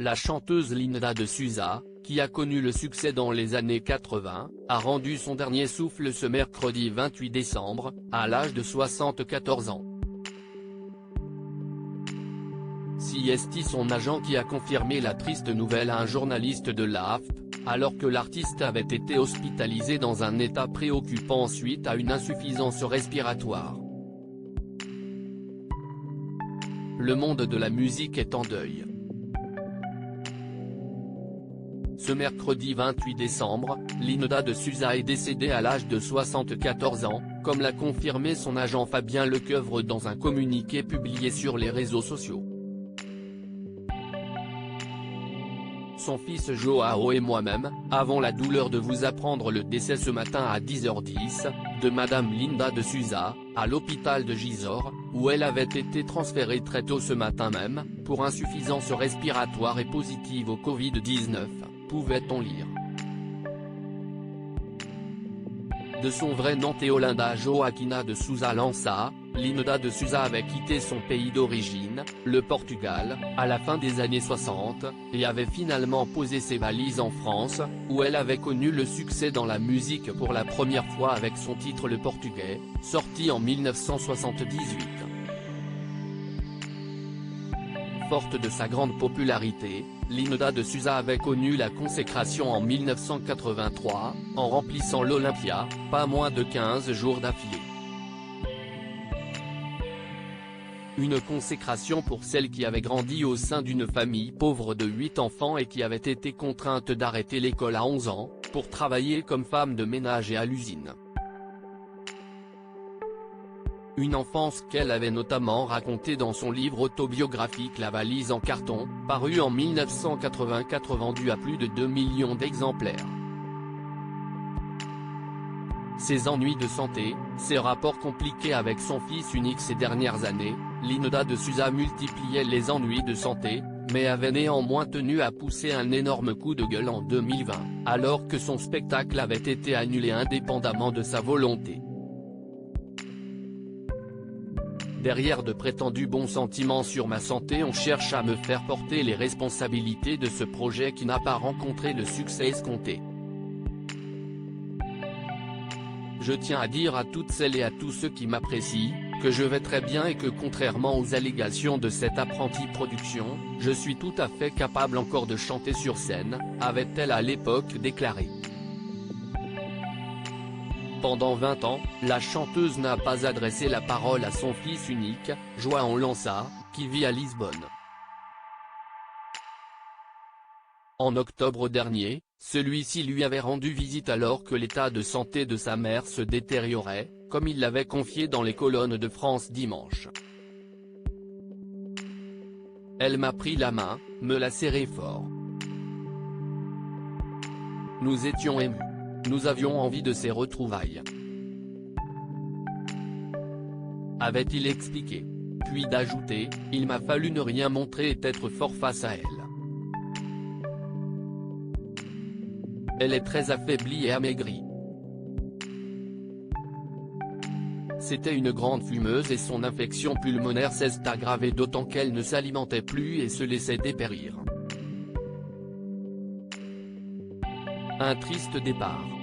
La chanteuse Linda de Souza, qui a connu le succès dans les années 80, a rendu son dernier souffle ce mercredi 28 décembre, à l'âge de 74 ans. C'est son agent qui a confirmé la triste nouvelle à un journaliste de l'AFP, alors que l'artiste avait été hospitalisé dans un état préoccupant suite à une insuffisance respiratoire. Le monde de la musique est en deuil. Ce mercredi 28 décembre, Linda de Souza est décédée à l'âge de 74 ans, comme l'a confirmé son agent Fabien Lecoeuvre dans un communiqué publié sur les réseaux sociaux. Son fils Joao et moi-même, avons la douleur de vous apprendre le décès ce matin à 10h10, de Madame Linda de Souza, à l'hôpital de Gisors, où elle avait été transférée très tôt ce matin même, pour insuffisance respiratoire et positive au Covid-19, pouvait-on lire. De son vrai nom Teolinda Joaquina de Souza Lança, Linda de Souza avait quitté son pays d'origine, le Portugal, à la fin des années 60, et avait finalement posé ses valises en France, où elle avait connu le succès dans la musique pour la première fois avec son titre Le Portugais, sorti en 1978. Forte de sa grande popularité, Linda de Souza avait connu la consécration en 1983, en remplissant l'Olympia, pas moins de 15 jours d'affilée. Une consécration pour celle qui avait grandi au sein d'une famille pauvre de 8 enfants et qui avait été contrainte d'arrêter l'école à 11 ans, pour travailler comme femme de ménage et à l'usine. Une enfance qu'elle avait notamment racontée dans son livre autobiographique La valise en carton, paru en 1984 vendu à plus de 2 millions d'exemplaires. Ses ennuis de santé, ses rapports compliqués avec son fils unique ces dernières années, Linda de Souza multipliait les ennuis de santé, mais avait néanmoins tenu à pousser un énorme coup de gueule en 2020, alors que son spectacle avait été annulé indépendamment de sa volonté. Derrière de prétendus bons sentiments sur ma santé, on cherche à me faire porter les responsabilités de ce projet qui n'a pas rencontré le succès escompté. Je tiens à dire à toutes celles et à tous ceux qui m'apprécient, que je vais très bien et que contrairement aux allégations de cette apprentie production, je suis tout à fait capable encore de chanter sur scène, avait-elle à l'époque déclaré. Pendant 20 ans, la chanteuse n'a pas adressé la parole à son fils unique, Joao Lança, qui vit à Lisbonne. En octobre dernier, celui-ci lui avait rendu visite alors que l'état de santé de sa mère se détériorait, comme il l'avait confié dans les colonnes de France Dimanche. Elle m'a pris la main, me l'a serré fort. Nous étions émus. Nous avions envie de ces retrouvailles. Avait-il expliqué. Puis d'ajouter, il m'a fallu ne rien montrer et être fort face à elle. Elle est très affaiblie et amaigrie. C'était une grande fumeuse et son infection pulmonaire s'est aggravée d'autant qu'elle ne s'alimentait plus et se laissait dépérir. Un triste départ.